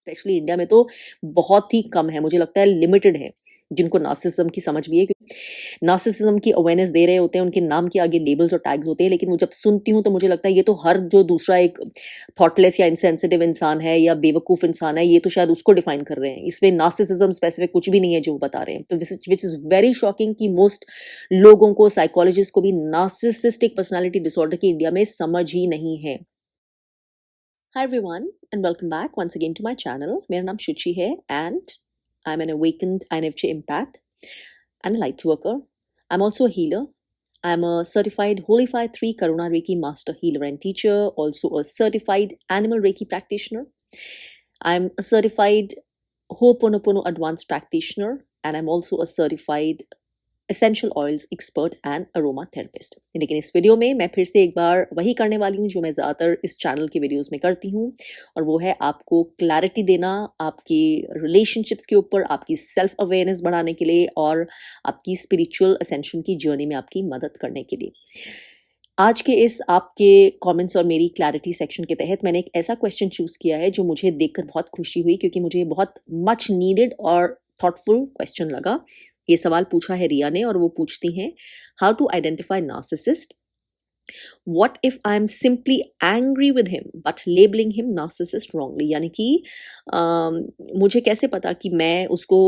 Specially India में तो बहुत ही कम है, मुझे लगता है लिमिटेड है जिनको नार्सिसिज्म की समझ भी है, क्योंकि नार्सिसिज्म की अवेयरनेस दे रहे होते हैं, उनके नाम के आगे लेबल्स और टैग्स होते हैं, लेकिन वो जब सुनती हूँ तो मुझे लगता है ये तो हर जो दूसरा एक थॉटलेस या इनसेंसिटिव इंसान है या बेवकूफ़ इंसान है, ये तो शायद उसको डिफाइन कर रहे हैं, इसमें नार्सिसिज्म स्पेसिफिक कुछ भी नहीं है जो वो बता रहे हैं। तो विच इज़ वेरी शॉकिंग कि मोस्ट लोगों को, साइकोलॉजिस्ट को भी नार्सिसिस्टिक पर्सनैलिटी डिसऑर्डर की इंडिया में समझ ही नहीं है। Hi everyone and welcome back once again to my channel. मेरा नाम शुचि है and I'm an awakened INFJ empath and a light worker. I'm also a healer. I'm a certified Holified 3 Karuna Reiki Master Healer and Teacher, also a certified Animal Reiki Practitioner. I'm a certified Ho'oponopono Advanced Practitioner and I'm also a certified essential oils expert and aroma therapist. लेकिन इस video में मैं फिर से एक बार वही करने वाली हूँ जो मैं ज़्यादातर इस चैनल के वीडियोस में करती हूँ, और वो है आपको क्लैरिटी देना आपकी रिलेशनशिप्स के ऊपर, आपकी सेल्फ अवेयरनेस बढ़ाने के लिए और आपकी स्पिरिचुअल असेंशन की जर्नी में आपकी मदद करने के लिए। आज के इस आपके कमेंट्स और मेरी क्लैरिटी सेक्शन के तहत मैंने एक ऐसा क्वेश्चन चूज़ किया है जो मुझे देखकर बहुत खुशी हुई, क्योंकि मुझे बहुत मच नीडेड और थॉटफुल क्वेश्चन लगा। ये सवाल पूछा है रिया ने और वो पूछती हैं, how to identify narcissist, what if I am simply angry with him but labelling him narcissist wrongly. यानी कि मुझे कैसे पता कि मैं उसको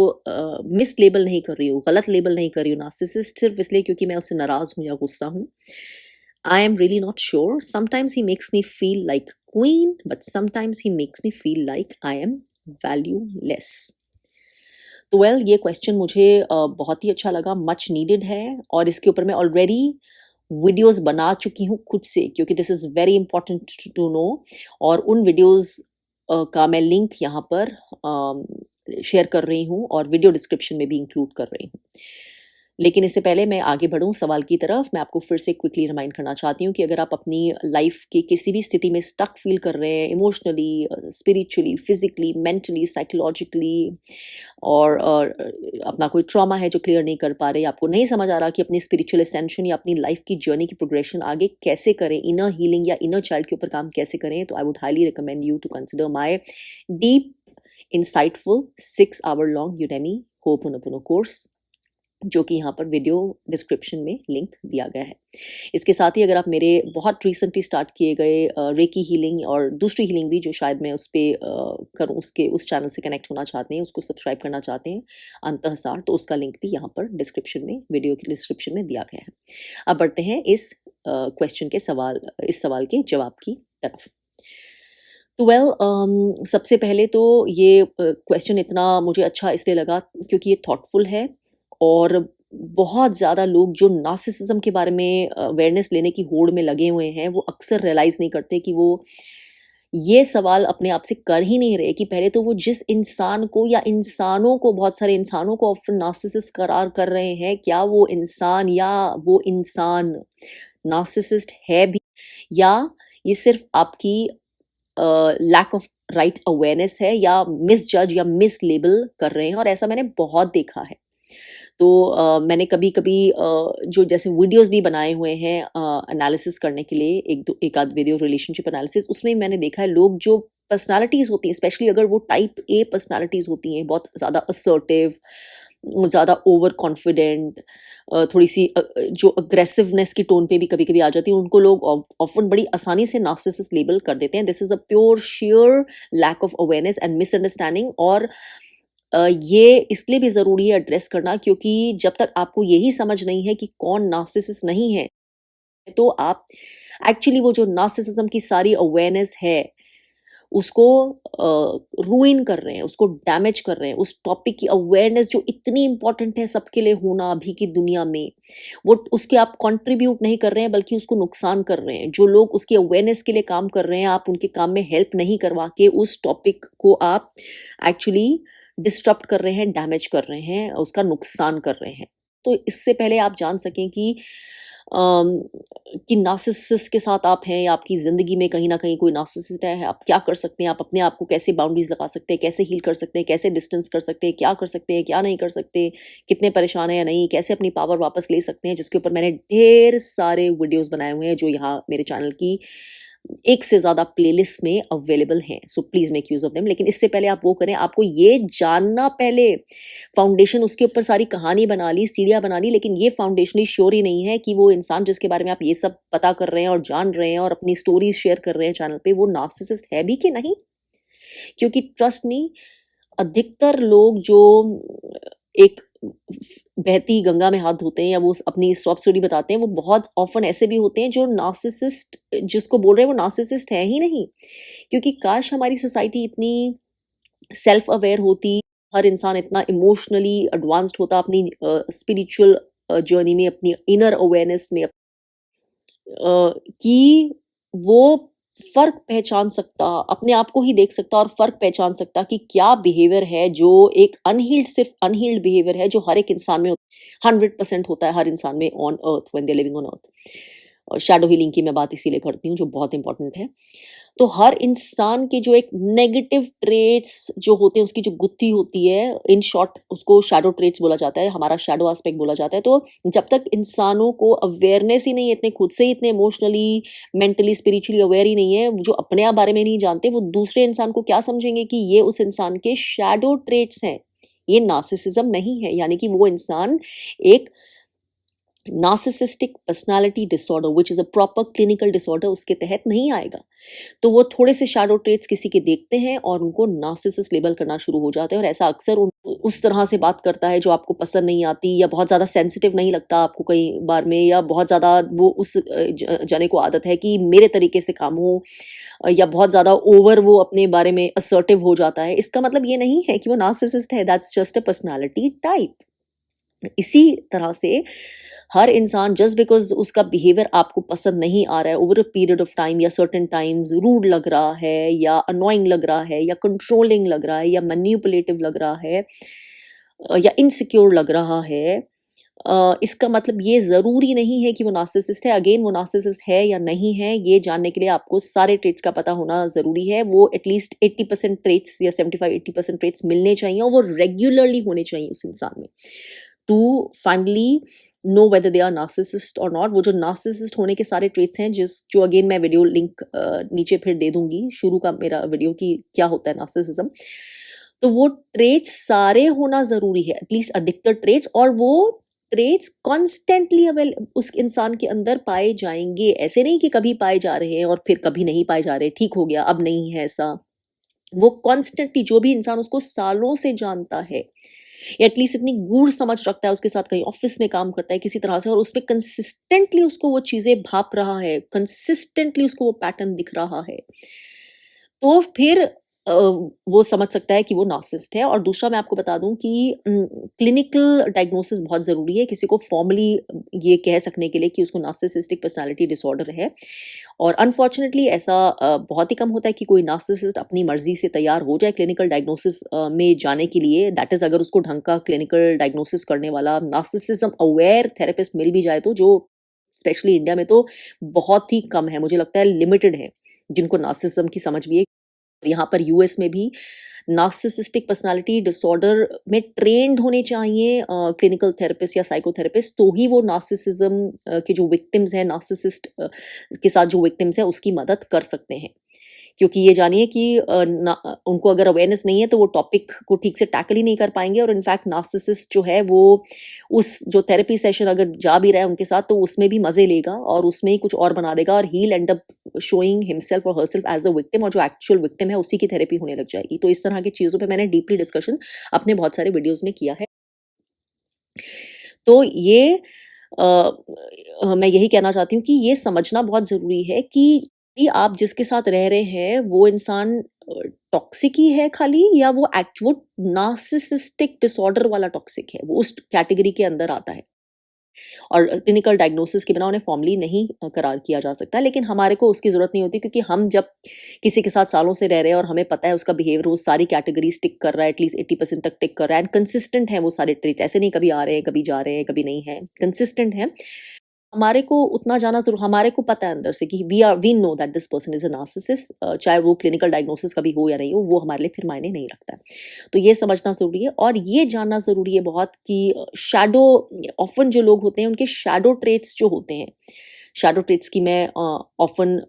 मिस लेबल नहीं कर रही हूँ, गलत लेबल नहीं कर रही हूँ नार्सिसिस्ट सिर्फ इसलिए क्योंकि मैं उससे नाराज हूँ या गुस्सा हूँ। I am really not sure. Sometimes he makes me feel like queen but sometimes he makes me feel like I am valueless. तो वेल ये क्वेश्चन मुझे बहुत ही अच्छा लगा, मच नीडेड है, और इसके ऊपर मैं ऑलरेडी वीडियोस बना चुकी हूँ खुद से, क्योंकि this is very important to know, और उन वीडियोस का मैं लिंक यहाँ पर शेयर कर रही हूँ और वीडियो डिस्क्रिप्शन में भी इंक्लूड कर रही हूँ। लेकिन इससे पहले मैं आगे बढ़ूं सवाल की तरफ, मैं आपको फिर से क्विकली रिमाइंड करना चाहती हूँ कि अगर आप अपनी लाइफ के किसी भी स्थिति में स्टक फील कर रहे हैं, emotionally, spiritually, physically, mentally, psychologically, और अपना कोई ट्रॉमा है जो क्लियर नहीं कर पा रहे, आपको नहीं समझ आ रहा कि अपनी स्पिरिचुअल एसेंशन या अपनी लाइफ की जर्नी की प्रोग्रेशन आगे कैसे करें, इनर हीलिंग या इनर चाइल्ड के ऊपर काम कैसे करें, तो I would highly recommend you to consider my deep insightful 6 hour long Udemy ho'oponopono course, जो कि यहाँ पर वीडियो डिस्क्रिप्शन में लिंक दिया गया है। इसके साथ ही अगर आप मेरे बहुत रिसेंटली स्टार्ट किए गए रेकी हीलिंग और दूसरी हीलिंग भी जो शायद मैं उस पर करूँ, उस चैनल से कनेक्ट होना चाहते हैं, उसको सब्सक्राइब करना चाहते हैं अंतःसार, तो उसका लिंक भी यहाँ पर डिस्क्रिप्शन में, वीडियो की डिस्क्रिप्शन में दिया गया है। अब बढ़ते हैं इस क्वेश्चन के सवाल के जवाब की तरफ। तो वेल सबसे पहले तो ये क्वेश्चन इतना मुझे अच्छा इसलिए लगा क्योंकि ये थॉटफुल है, और बहुत ज़्यादा लोग जो नार्सिसिज्म के बारे में अवेयरनेस लेने की होड़ में लगे हुए हैं, वो अक्सर रियलाइज़ नहीं करते कि वो ये सवाल अपने आप से कर ही नहीं रहे कि पहले तो वो जिस इंसान को या इंसानों को, बहुत सारे इंसानों को ऑफन नार्सिसिस्ट करार कर रहे हैं, क्या वो इंसान या वो इंसान नार्सिसिस्ट है भी, या ये सिर्फ आपकी लैक ऑफ राइट अवेयरनेस है या मिस जज या मिस लेबल कर रहे हैं। और ऐसा मैंने बहुत देखा है। तो मैंने कभी कभी जो जैसे वीडियोस भी बनाए हुए हैं एनालिसिस करने के लिए, एक आध वीडियो रिलेशनशिप एनालिसिस, उसमें मैंने देखा है लोग जो पर्सनालिटीज़ होती हैं, स्पेशली अगर वो टाइप ए पर्सनालिटीज़ होती हैं, बहुत ज़्यादा असर्टिव, ज़्यादा ओवर कॉन्फिडेंट, थोड़ी सी जो अग्रेसिवनेस की टोन पे भी कभी कभी आ जाती है, उनको लोग ऑफन बड़ी आसानी से नार्सिसिस्ट लेबल कर देते हैं। This is a pure sheer lack of awareness and misunderstanding, और ये इसलिए भी ज़रूरी है एड्रेस करना, क्योंकि जब तक आपको यही समझ नहीं है कि कौन नार्सिसिस्ट नहीं है, तो आप एक्चुअली वो जो नार्सिसिज्म की सारी अवेयरनेस है उसको रूइन कर रहे हैं, उसको डैमेज कर रहे हैं। उस टॉपिक की अवेयरनेस जो इतनी इंपॉर्टेंट है सबके लिए होना अभी की दुनिया में, वो उसके आप कंट्रीब्यूट नहीं कर रहे हैं बल्कि उसको नुकसान कर रहे हैं। जो लोग उसकी अवेयरनेस के लिए काम कर रहे हैं, आप उनके काम में हेल्प नहीं करवा के उस टॉपिक को आप एक्चुअली डिस्टर्ब कर रहे हैं, डैमेज कर रहे हैं, उसका नुकसान कर रहे हैं। तो इससे पहले आप जान सकें कि नार्सिसिस्ट के साथ आप हैं या आपकी ज़िंदगी में कहीं ना कहीं कोई नार्सिसिस्ट है, आप क्या कर सकते हैं, आप अपने आप को कैसे बाउंड्रीज लगा सकते हैं, कैसे हील कर सकते हैं, कैसे डिस्टेंस कर सकते हैं, क्या कर सकते हैं, क्या नहीं कर सकते, कितने परेशान हैं या नहीं, कैसे अपनी पावर वापस ले सकते हैं, जिसके ऊपर मैंने ढेर सारे वीडियोस बनाए हुए हैं जो यहाँ मेरे चैनल की एक से ज़्यादा प्लेलिस्ट में अवेलेबल हैं, so please make use of them. लेकिन इससे पहले आप वो करें, आपको ये जानना पहले, फाउंडेशन उसके ऊपर सारी कहानी बना ली, सीढ़ियाँ बना ली, लेकिन ये फाउंडेशनली श्योर ही नहीं है कि वो इंसान जिसके बारे में आप ये सब पता कर रहे हैं और जान रहे हैं और अपनी स्टोरीज शेयर कर रहे हैं चैनल पे, वो नार्सिसिस्ट है भी कि नहीं। क्योंकि ट्रस्ट मी, अधिकतर लोग जो एक बहती गंगा में हाथ धोते हैं या वो अपनी सॉफ्ट स्टोरी बताते हैं, वो बहुत ऑफन ऐसे भी होते हैं जो नार्सिसिस्ट जिसको बोल रहे हैं वो नार्सिसिस्ट है ही नहीं। क्योंकि काश हमारी सोसाइटी इतनी सेल्फ अवेयर होती, हर इंसान इतना इमोशनली एडवांस्ड होता अपनी स्पिरिचुअल जर्नी में, अपनी इनर अवेयरनेस में, कि वो फर्क पहचान सकता, अपने आप को ही देख सकता और फर्क पहचान सकता कि क्या बिहेवियर है जो एक अनहील्ड, सिर्फ अनहील्ड बिहेवियर है जो हर एक इंसान में 100% होता है, हर इंसान में on earth when they living on earth. Shadow healing की मैं बात इसीलिए करती हूँ, जो बहुत इंपॉर्टेंट है। तो हर इंसान के जो एक नेगेटिव ट्रेट्स जो होते हैं, उसकी जो गुत्थी होती है, इन शॉर्ट उसको शैडो ट्रेट्स बोला जाता है, हमारा शैडो एस्पेक्ट बोला जाता है। तो जब तक इंसानों को अवेयरनेस ही नहीं है, इतने खुद से ही इतने इमोशनली, मेंटली, स्पिरिचुअली अवेयर ही नहीं है, जो अपने आप बारे में नहीं जानते, वो दूसरे इंसान को क्या समझेंगे कि ये उस इंसान के शैडो ट्रेट्स हैं। ये नार्सिसिज्म नहीं है, यानी कि वो इंसान एक narcissistic personality disorder which is a proper clinical disorder उसके तहत नहीं आएगा। तो वो थोड़े से शैडो ट्रेट्स किसी के देखते हैं और उनको नार्सिसिस्ट लेबल करना शुरू हो जाते हैं, और ऐसा अक्सर उस तरह से बात करता है जो आपको पसंद नहीं आती, या बहुत ज़्यादा सेंसिटिव नहीं लगता आपको कई बार में, या बहुत ज़्यादा वो उस जने को आदत है कि मेरे तरीके से काम हो, या बहुत ज़्यादा ओवर वो अपने बारे में असर्टिव हो जाता है। इसका मतलब ये नहीं है कि वो नार्सिसिस्ट है, that's just a personality type. इसी तरह से हर इंसान, जस्ट बिकॉज उसका बिहेवियर आपको पसंद नहीं आ रहा है over a period of time, या सर्टेन टाइम्स रूड लग रहा है, या अनोइंग लग रहा है, या कंट्रोलिंग लग रहा है, या मैनिपुलेटिव लग रहा है, या इनसिक्योर लग रहा है, इसका मतलब ये ज़रूरी नहीं है कि वो नार्सिसिस्ट है। अगेन, वो नार्सिसिस्ट है या नहीं है, ये जानने के लिए आपको सारे ट्रेट्स का पता होना ज़रूरी है। वो एटलीस्ट 80% ट्रेट्स या 75-80% ट्रेट्स मिलने चाहिए, और वो रेगुलरली होने चाहिए उस इंसान में, to finally know whether they are narcissist और नॉट। वो जो नार्सिसिस्ट होने के सारे ट्रेट्स हैं, जो अगेन मैं वीडियो लिंक नीचे फिर दे दूंगी, शुरू का मेरा वीडियो की क्या होता है नार्सिसिज्म, तो वो ट्रेट्स सारे होना ज़रूरी है, एटलीस्ट अधिकतर ट्रेट्स, और वो ट्रेट्स कॉन्स्टेंटली उस इंसान के अंदर पाए जाएंगे। ऐसे नहीं कि कभी पाए जा रहे हैं और फिर कभी नहीं पाए जा रहे, ठीक हो गया अब नहीं है ऐसा। वो कॉन्स्टेंटली, जो भी इंसान उसको सालों से जानता है, एटलीस्ट इतनी गूढ़ समझ रखता है उसके साथ, कहीं ऑफिस में काम करता है किसी तरह से, और उसमें कंसिस्टेंटली उसको वो चीज़ें भाप रहा है, कंसिस्टेंटली उसको वो पैटर्न दिख रहा है, तो फिर वो समझ सकता है कि वो नार्सिसिस्ट है। और दूसरा मैं आपको बता दूं कि क्लिनिकल डायग्नोसिस बहुत ज़रूरी है किसी को फॉर्मली ये कह सकने के लिए कि उसको नार्सिसिस्टिक पर्सनालिटी डिसऑर्डर है। और अनफॉर्चुनेटली ऐसा बहुत ही कम होता है कि कोई नार्सिसिस्ट अपनी मर्जी से तैयार हो जाए क्लिनिकल डायग्नोसिस में जाने के लिए। दैट इज़, अगर उसको ढंग का क्लिनिकल डायग्नोसिस करने वाला नार्सिसिज्म अवेयर थेरेपिस्ट मिल भी जाए, तो जो स्पेशली इंडिया में तो बहुत ही कम है, मुझे लगता है लिमिटेड है जिनको नार्सिसिज्म की समझ भी है। यहाँ पर यूएस में भी नार्सिसिस्टिक पर्सनालिटी डिसऑर्डर में ट्रेंड होने चाहिए क्लिनिकल थेरेपिस्ट या साइकोथेरेपिस्ट, तो ही वो नार्सिसिज्म के जो विक्टिम्स हैं, नार्सिसिस्ट के साथ जो विक्टिम्स हैं, उसकी मदद कर सकते हैं। क्योंकि ये जानिए कि उनको अगर अवेयरनेस नहीं है तो वो टॉपिक को ठीक से टैकल ही नहीं कर पाएंगे, और इनफैक्ट नार्सिसिस्ट जो है वो उस जो थेरेपी सेशन अगर जा भी रहा है उनके साथ, तो उसमें भी मजे लेगा और उसमें ही कुछ और बना देगा, और ही एंड अप शोइंग हिमसेल्फ और हरसेल्फ एज अ विक्टिम, और जो एक्चुअल विक्टिम है उसी की थेरेपी होने लग जाएगी। तो इस तरह की चीज़ों पर मैंने डीपली डिस्कशन अपने बहुत सारे वीडियोज़ में किया है। तो ये मैं यही कहना चाहती हूँ कि ये समझना बहुत ज़रूरी है कि आप जिसके साथ रह रहे हैं वो इंसान टॉक्सिक ही है खाली, या वो वो नार्सिसिस्टिक डिसऑर्डर वाला टॉक्सिक है, वो उस कैटेगरी के अंदर आता है। और क्लिनिकल डायग्नोसिस के बिना उन्हें फॉर्मली नहीं करार किया जा सकता, लेकिन हमारे को उसकी ज़रूरत नहीं होती, क्योंकि हम जब किसी के साथ सालों से रह रहे हैं और हमें पता है उसका बिहेवियर वो सारी कैटेगरीज टिक कर रहा है, एटलीस्ट 80% तक टिक कर रहा है, एंड कंसिस्टेंट है वो सारे ट्रेट, ऐसे नहीं कभी आ रहे हैं कभी जा रहे हैं कभी नहीं है, कंसिस्टेंट है। हमारे को उतना जाना जरूर, हमारे को पता है अंदर से कि we know that this person is a narcissist, चाहे वो क्लिनिकल डायग्नोसिस कभी हो या नहीं हो, वो हमारे लिए फिर मायने नहीं रखता है। तो ये समझना ज़रूरी है, और ये जानना ज़रूरी है बहुत कि शैडो, ऑफन जो लोग होते हैं उनके शैडो ट्रेट्स जो होते हैं, शैडो ट्रेट्स की मैं ऑफन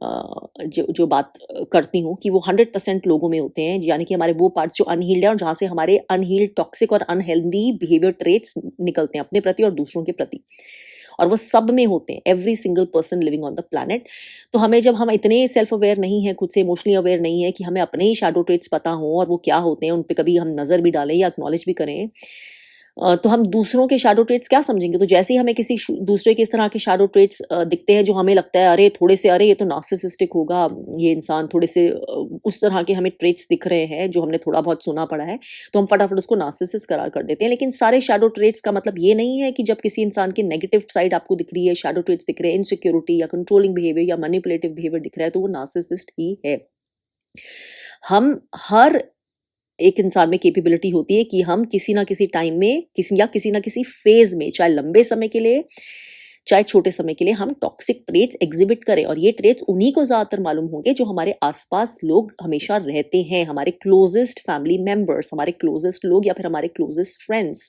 जो बात करती हूँ कि वो 100% लोगों में होते हैं, यानी कि हमारे वो पार्ट्स जो अनहील्ड है और जहाँ से हमारे अनहील्ड टॉक्सिक और अनहेल्दी बिहेवियर ट्रेट्स निकलते हैं अपने प्रति और दूसरों के प्रति, और वो सब में होते हैं, every single person living on the planet. तो हमें जब हम इतने सेल्फ अवेयर नहीं है, खुद से इमोशनली अवेयर नहीं है कि हमें अपने ही शैडो ट्रेट्स पता हो और वो क्या होते हैं, उन पे कभी हम नज़र भी डालें या एक्नॉलेज भी करें, तो हम दूसरों के शैडो ट्रेट्स क्या समझेंगे। तो जैसे ही हमें किसी दूसरे के इस तरह के शैडो ट्रेट्स दिखते हैं जो हमें लगता है अरे थोड़े से, अरे ये तो नार्सिसिस्टिक होगा ये इंसान, थोड़े से उस तरह के हमें ट्रेट्स दिख रहे हैं जो हमने थोड़ा बहुत सुना पड़ा है, तो हम फटाफट उसको नार्सिसिस्ट करार कर देते हैं। लेकिन सारे शैडो ट्रेट्स का मतलब ये नहीं है कि जब किसी इंसान की नेगेटिव साइड आपको दिख रही है, शैडो ट्रेट्स दिख रहे हैं, इनसिक्योरिटी या कंट्रोलिंग बिहेवियर या मैनिपुलेटिव बिहेवियर दिख रहा है, तो वो नार्सिसिस्ट ही है। हम हर एक इंसान में कैपेबिलिटी होती है कि हम किसी ना किसी टाइम में किसी ना किसी फेज में, चाहे लंबे समय के लिए चाहे छोटे समय के लिए, हम टॉक्सिक ट्रेट्स एग्जिबिट करें। और ये ट्रेट्स उन्हीं को ज्यादातर मालूम होंगे जो हमारे आसपास लोग हमेशा रहते हैं, हमारे क्लोजेस्ट फैमिली मेंबर्स, हमारे क्लोजेस्ट लोग या फिर हमारे क्लोजेस्ट फ्रेंड्स,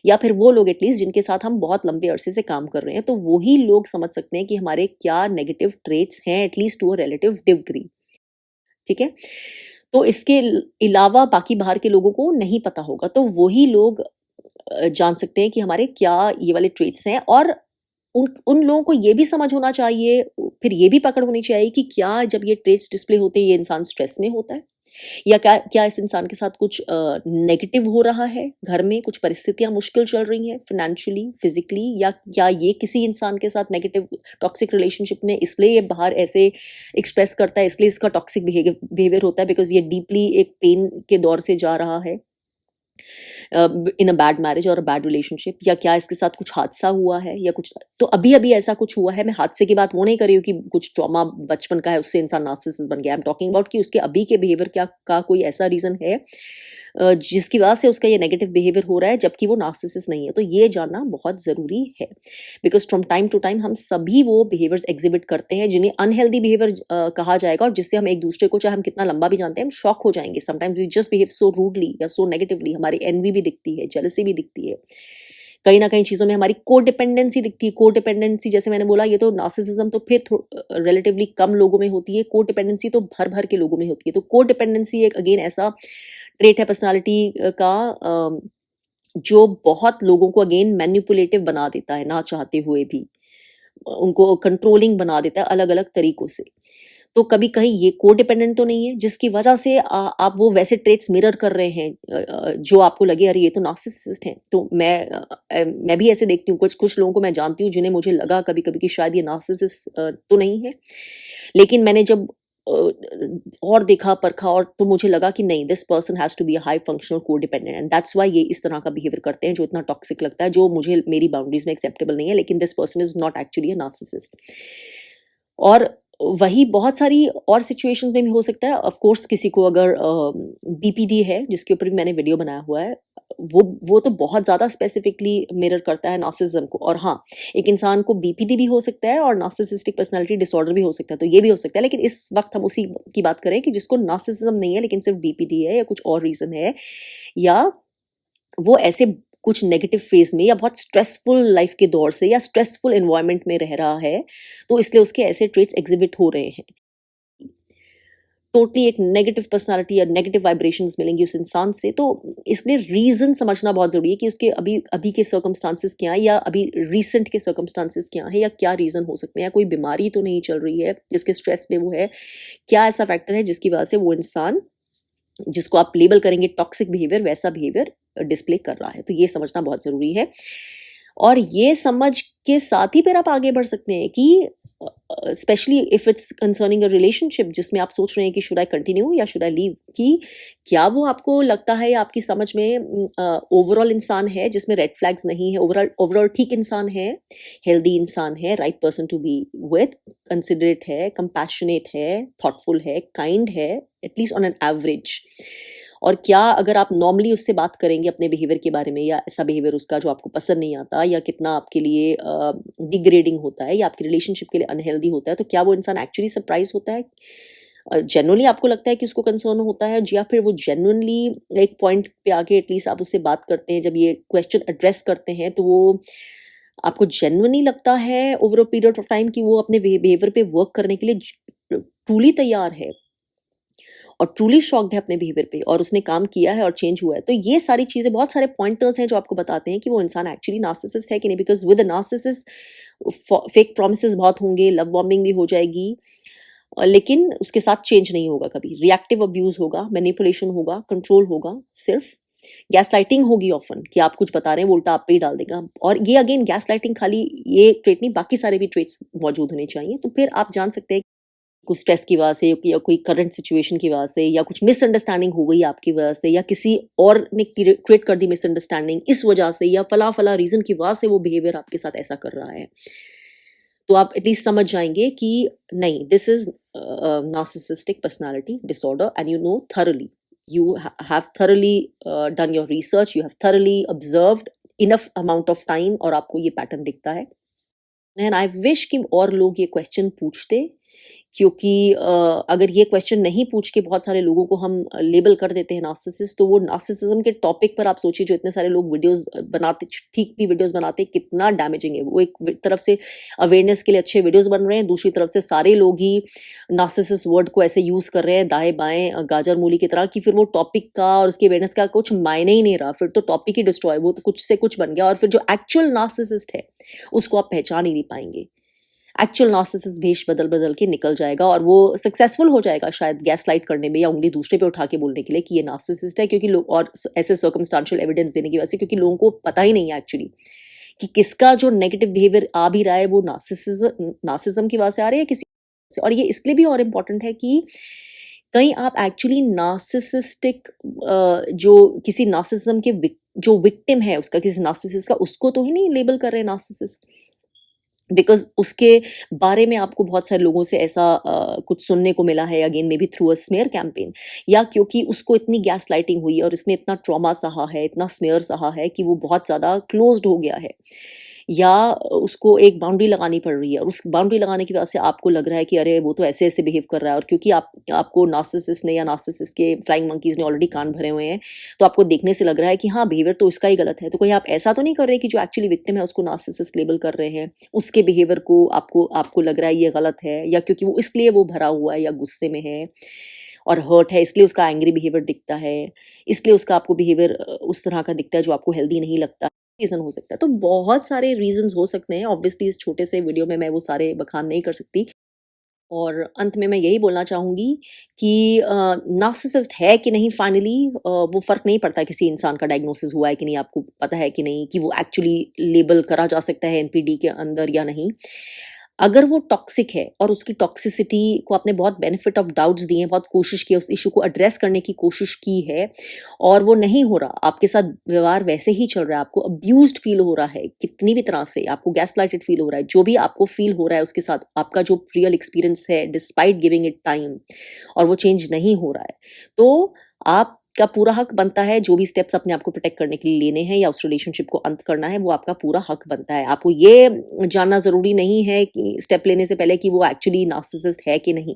या फिर वो लोग एटलीस्ट जिनके साथ हम बहुत लंबे अरसे से काम कर रहे हैं। तो वही लोग समझ सकते हैं कि हमारे क्या नेगेटिव ट्रेट्स हैं, at least to a relative degree. ठीक है, तो इसके अलावा बाकी बाहर के लोगों को नहीं पता होगा, तो वही लोग जान सकते हैं कि हमारे क्या ये वाले ट्रेट्स हैं। और उन लोगों को ये भी समझ होना चाहिए, फिर ये भी पकड़ होनी चाहिए कि क्या जब ये ट्रेट्स डिस्प्ले होते हैं ये इंसान स्ट्रेस में होता है, या क्या इस इंसान के साथ कुछ नेगेटिव हो रहा है, घर में कुछ परिस्थितियां मुश्किल चल रही हैं फिनेंशियली, फिजिकली, या क्या ये किसी इंसान के साथ नेगेटिव टॉक्सिक रिलेशनशिप में इसलिए ये बाहर ऐसे एक्सप्रेस करता है, इसलिए इसका टॉक्सिक बिहेवियर होता है बिकॉज ये डीपली एक पेन के दौर से जा रहा है इन अ बैड मैरिज और अ बैड रिलेशनशिप, या क्या इसके साथ कुछ हादसा हुआ है या कुछ। तो अभी अभी ऐसा कुछ हुआ है, मैं हादसे की बात वो नहीं कर रही हूँ कि कुछ ट्रॉमा बचपन का है उससे इंसान नार्सिसिस्ट बन गया। आई एम टॉकिंग अबाउट कि उसके अभी के बिहेवियर क्या का कोई ऐसा रीजन है जिसकी वजह से उसका ये नेगेटिव बिहेवियर हो रहा है जबकि वो नार्सिसिस्ट नहीं है। तो ये जानना बहुत जरूरी है because from time to time हम सभी वो बिहेवियर्स एग्जिबिट करते हैं जिन्हें अनहेल्दी बिहेवियर कहा जाएगा, और जिससे हम एक दूसरे को, चाहे हम कितना लंबा भी जानते हैं, हम शॉक हो जाएंगे। Sometimes we just behave so rudely या सो नेगेटिवली, हमारी एनवी भी दिखती है, जेलसी भी दिखती है, कहीं ना कहीं चीज़ों में हमारी कोडिपेंडेंसी दिखती है। कोडिपेंडेंसी जैसे मैंने बोला, ये तो नार्सिसिज्म तो फिर रिलेटिवली कम लोगों में होती है, कोडिपेंडेंसी तो भर भर के लोगों में होती है। तो कोडिपेंडेंसी एक अगेन ऐसा ट्रेट है पर्सनालिटी का जो बहुत लोगों को अगेन मैनिपुलेटिव बना देता है, ना चाहते हुए भी उनको कंट्रोलिंग बना देता है अलग अलग तरीकों से। तो कभी कहीं ये कोडिपेंडेंट तो नहीं है जिसकी वजह से आप वो वैसे ट्रेट्स मिरर कर रहे हैं जो आपको लगे अरे ये तो नार्सिसिस्ट हैं। तो मैं भी ऐसे देखती हूँ, कुछ लोगों को मैं जानती हूँ जिन्हें मुझे लगा कभी कभी कि शायद ये नार्सिसिस्ट तो नहीं है, लेकिन मैंने जब और देखा परखा और तो मुझे लगा कि नहीं, this person has to be a high functional codependent and that's why ये इस तरह का बिहेवियर करते हैं जो इतना टॉक्सिक लगता है, जो मुझे मेरी बाउंड्रीज में एक्सेप्टेबल नहीं है, लेकिन this person is not actually a narcissist. और वही बहुत सारी और सिचुएशंस में भी हो सकता है। ऑफ कोर्स किसी को अगर बीपीडी है, जिसके ऊपर भी मैंने वीडियो बनाया हुआ है, वो तो बहुत ज़्यादा स्पेसिफिकली मिरर करता है नार्सिसिज्म को। और हाँ, एक इंसान को बीपीडी भी हो सकता है और नार्सिसिस्टिक पर्सनालिटी डिसऑर्डर भी हो सकता है, तो ये भी हो सकता है। लेकिन इस वक्त हम उसी की बात करें कि जिसको नार्सिसिज्म नहीं है लेकिन सिर्फ बीपीडी है या कुछ और रीज़न है, या वो ऐसे कुछ नेगेटिव फेज में या बहुत स्ट्रेसफुल लाइफ के दौर से या स्ट्रेसफुल एनवायरनमेंट में रह रहा है, तो इसलिए उसके ऐसे ट्रेट्स एग्जिबिट हो रहे हैं। टोटली एक नेगेटिव पर्सनालिटी या नेगेटिव वाइब्रेशंस मिलेंगी उस इंसान से। तो इसलिए रीजन समझना बहुत जरूरी है कि उसके अभी अभी के सर्कमस्टांसिस क्या है, या अभी रिसेंट के सर्कमस्टांसिस क्या है, या क्या रीजन हो सकते हैं। कोई बीमारी तो नहीं चल रही है जिसके स्ट्रेस में वो है, क्या ऐसा फैक्टर है जिसकी वजह से वो इंसान, जिसको आप लेबल करेंगे टॉक्सिक बिहेवियर, वैसा बिहेवियर डिस्प्ले कर रहा है। तो ये समझना बहुत जरूरी है, और ये समझ के साथ ही फिर आप आगे बढ़ सकते हैं कि specially if it's concerning a relationship जिसमें आप सोच रहे हैं कि शुड आई कंटिन्यू या शुड आई लीव, कि क्या वो आपको लगता है या आपकी समझ में ओवरऑल इंसान है जिसमें रेड फ्लैग्स नहीं है, ओवरऑल ठीक इंसान है, हेल्दी इंसान है, right person to be with, considerate है, कंपैशनेट है, थॉटफुल है, काइंड है, एटलीस्ट ऑन एन एवरेज। और क्या अगर आप नॉर्मली उससे बात करेंगे अपने बिहेवियर के बारे में, या ऐसा बिहेवियर उसका जो आपको पसंद नहीं आता, या कितना आपके लिए डिग्रेडिंग होता है, या आपके रिलेशनशिप के लिए अनहेल्दी होता है, तो क्या वो इंसान एक्चुअली सरप्राइज होता है, जेन्युइनली आपको लगता है कि उसको कंसर्न होता है, या फिर वो जेन्युइनली एक पॉइंट पे आके एटलीस्ट आप उससे बात करते हैं, जब ये क्वेश्चन एड्रेस करते हैं तो वो आपको जेन्युइनली लगता है over a period of time कि वो अपने बिहेवियर पे वर्क करने के लिए ट्रूली तैयार है और ट्रूली शॉक्ड है अपने बिहेवियर पे और उसने काम किया है और चेंज हुआ है, तो ये सारी चीज़ें बहुत सारे पॉइंटर्स हैं जो आपको बताते हैं कि वो इंसान एक्चुअली नार्सिसिस्ट है कि नहीं। Because with narcissist fake promises बहुत होंगे, लव बॉम्बिंग भी हो जाएगी, लेकिन उसके साथ चेंज नहीं होगा कभी। रिएक्टिव अब्यूज होगा, मैनिपुलेशन होगा, कंट्रोल होगा, सिर्फ गैस लाइटिंग होगी ऑफन कि आप कुछ बता रहे हैं वो उल्टा आप पे ही डाल देगा। और ये अगेन गैस लाइटिंग खाली ये ट्रेट नहीं, बाकी सारे भी ट्रेट्स मौजूद होने चाहिए। तो फिर आप जान सकते हैं कुछ स्ट्रेस की वजह से या कोई करंट सिचुएशन की वजह से या कुछ मिसअंडरस्टैंडिंग हो गई आपकी वजह से या किसी और ने क्रिएट कर दी मिसअंडरस्टैंडिंग इस वजह से या फला फला रीजन की वजह से वो बिहेवियर आपके साथ ऐसा कर रहा है, तो आप एटलीस्ट समझ जाएंगे कि नहीं, this is narcissistic personality disorder and you know thoroughly, you have thoroughly done your research, you have thoroughly observed enough amount of time और आपको ये पैटर्न दिखता है। एंड आई विश कि और लोग ये क्वेश्चन पूछते, क्योंकि अगर ये क्वेश्चन नहीं पूछ के बहुत सारे लोगों को हम लेबल कर देते हैं नार्सिसिस्ट, तो वो नार्सिसिज्म के टॉपिक पर आप सोचिए जो इतने सारे लोग वीडियोस बनाते, ठीक भी वीडियोस बनाते, कितना डैमेजिंग है वो। एक तरफ से अवेयरनेस के लिए अच्छे वीडियोस बन रहे हैं, दूसरी तरफ से सारे लोग ही नार्सिसिस्ट वर्ड को ऐसे यूज कर रहे हैं दाएं बाएं गाजर मूली की तरह कि फिर वो टॉपिक का और उसकी अवेयरनेस का कुछ मायने ही नहीं रहा, फिर तो टॉपिक ही डिस्ट्रॉय, वो तो कुछ से कुछ बन गया और फिर जो एक्चुअल नार्सिसिस्ट है उसको आप पहचान ही नहीं पाएंगे। एक्चुअल नार्सिसिस्ट भेष बदल बदल के निकल जाएगा और वो सक्सेसफुल हो जाएगा शायद गैस लाइट करने में या उंगली दूसरे पे उठा के बोलने के लिए कि ये नार्सिसिस्ट है, क्योंकि लोग और ऐसे सर्कमस्टांशियल एविडेंस देने की वजह से, क्योंकि लोगों को पता ही नहीं है एक्चुअली कि किसका जो नेगेटिव बिहेवियर आ भी रहा है वो नार्सिज्म की वजह से आ रही है किसी से। और ये इसलिए भी और इम्पोर्टेंट है कि कहीं आप एक्चुअली नार्सिसिस्टिक जो किसी नार्सिज्म के जो विक्टिम है उसका, किसी नार्सिसिस्ट का, उसको तो ही नहीं लेबल कर रहे नार्सिसिस्ट, बिकॉज उसके बारे में आपको बहुत सारे लोगों से ऐसा कुछ सुनने को मिला है, again may be through a smear campaign, या क्योंकि उसको इतनी गैस लाइटिंग हुई और इसने इतना ट्रॉमा सहा है, इतना स्मेयर सहा है कि वो बहुत ज़्यादा क्लोज्ड हो गया है, या उसको एक बाउंड्री लगानी पड़ रही है और उस बाउंड्री लगाने की वजह से आपको लग रहा है कि अरे वो तो ऐसे ऐसे बिहेव कर रहा है। और क्योंकि आपको नार्सिसिस्ट ने या नार्सिसिस्ट के फ्लाइंग मंकीज ने ऑलरेडी कान भरे हुए हैं, तो आपको देखने से लग रहा है कि हाँ बिहेवियर तो इसका ही गलत है। तो कहीं आप ऐसा तो नहीं कर रहे कि जो एक्चुअली विक्टिम है उसको नार्सिसिस्ट लेबल कर रहे हैं, उसके बिहेवियर को आपको लग रहा है ये गलत है, या क्योंकि वो इसलिए वो भरा हुआ है या गुस्से में है और हर्ट है इसलिए उसका एंग्री बिहेवियर दिखता है, इसलिए उसका आपको बिहेवियर उस तरह का दिखता है जो आपको हेल्दी नहीं लगता। रीजन हो सकता है, तो बहुत सारे रीजंस हो सकते हैं। ऑब्वियसली इस छोटे से वीडियो में मैं वो सारे बखान नहीं कर सकती। और अंत में मैं यही बोलना चाहूँगी कि नार्सिसिस्ट है कि नहीं, फाइनली वो फ़र्क नहीं पड़ता किसी इंसान का डायग्नोसिस हुआ है कि नहीं, आपको पता है कि नहीं कि वो एक्चुअली लेबल करा जा सकता है एनपीडी के अंदर या नहीं। अगर वो टॉक्सिक है और उसकी टॉक्सिसिटी को आपने बहुत बेनिफिट ऑफ डाउट्स दिए हैं, बहुत कोशिश की, उस इशू को एड्रेस करने की कोशिश की है और वो नहीं हो रहा, आपके साथ व्यवहार वैसे ही चल रहा है, आपको अब्यूज्ड फील हो रहा है कितनी भी तरह से, आपको गैसलाइटेड फील हो रहा है, जो भी आपको फील हो रहा है उसके साथ आपका जो रियल एक्सपीरियंस है डिस्पाइट गिविंग इट टाइम, और वो चेंज नहीं हो रहा है, तो आप का पूरा हक बनता है जो भी स्टेप्स अपने आप को प्रोटेक्ट करने के लिए लेने हैं या उस रिलेशनशिप को अंत करना है, वो आपका पूरा हक बनता है। आपको ये जानना ज़रूरी नहीं है कि स्टेप लेने से पहले कि वो एक्चुअली नार्सिसिस्ट है कि नहीं,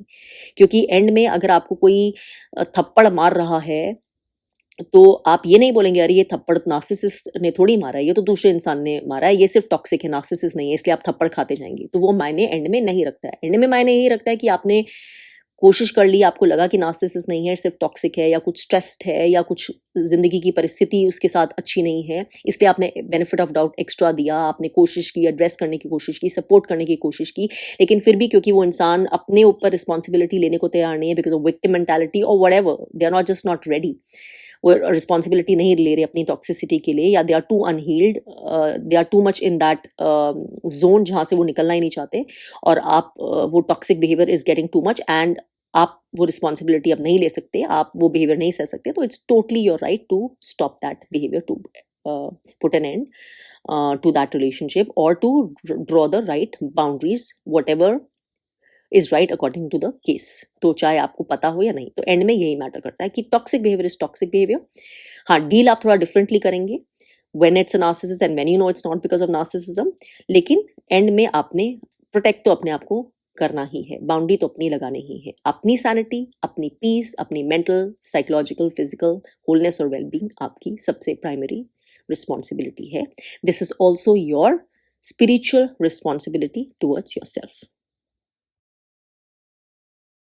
क्योंकि एंड में अगर आपको कोई थप्पड़ मार रहा है तो आप ये नहीं बोलेंगे अरे ये थप्पड़ नार्सिसिस्ट ने थोड़ी मारा है, ये तो दूसरे इंसान ने मारा है, ये सिर्फ टॉक्सिक है, नार्सिसिस्ट नहीं है, इसलिए आप थप्पड़ खाते जाएंगे। तो वो मायने एंड में नहीं रखता है। एंड में मायने यही रखता है कि आपने कोशिश कर ली, आपको लगा कि नार्सिसिस्ट नहीं है, सिर्फ टॉक्सिक है या कुछ स्ट्रेस्ड है या कुछ जिंदगी की परिस्थिति उसके साथ अच्छी नहीं है, इसलिए आपने बेनिफिट ऑफ डाउट एक्स्ट्रा दिया, आपने कोशिश की, एड्रेस करने की कोशिश की, सपोर्ट करने की कोशिश की, लेकिन फिर भी क्योंकि वो इंसान अपने ऊपर रिस्पॉन्सिबिलिटी लेने को तैयार नहीं है बिकॉज ऑफ विक्टिम मेंटालिटी और whatever, they are not just not ready, वो रिस्पॉन्सिबिलिटी नहीं ले रहे अपनी टॉक्सिसिटी के लिए, या they are too unhealed, they are too much in that zone जहाँ से वो निकलना ही नहीं चाहते, और आप वो toxic behaviour is getting too much and आप वो रिस्पॉन्सिबिलिटी अब नहीं ले सकते, आप वो बिहेवियर नहीं सह सकते, तो it's totally your right to stop that behaviour, to put an end to that relationship और to draw the right boundaries, whatever is right according to the case. तो चाहे आपको पता हो या नहीं, तो एंड में यही मैटर करता है कि toxic behaviour is toxic behaviour. हाँ, डील आप थोड़ा डिफरेंटली करेंगे when it's a narcissist and when you know it's not because of narcissism, लेकिन एंड में आपने प्रोटेक्ट तो अपने आप को करना ही है, बाउंड्री तो अपनी लगानी ही है। अपनी सैनिटी, अपनी पीस, अपनी मेंटल, साइकोलॉजिकल, फिजिकल होलनेस और वेलबींग आपकी सबसे प्राइमरी रिस्पॉन्सिबिलिटी है। This is also your spiritual responsibility towards yourself.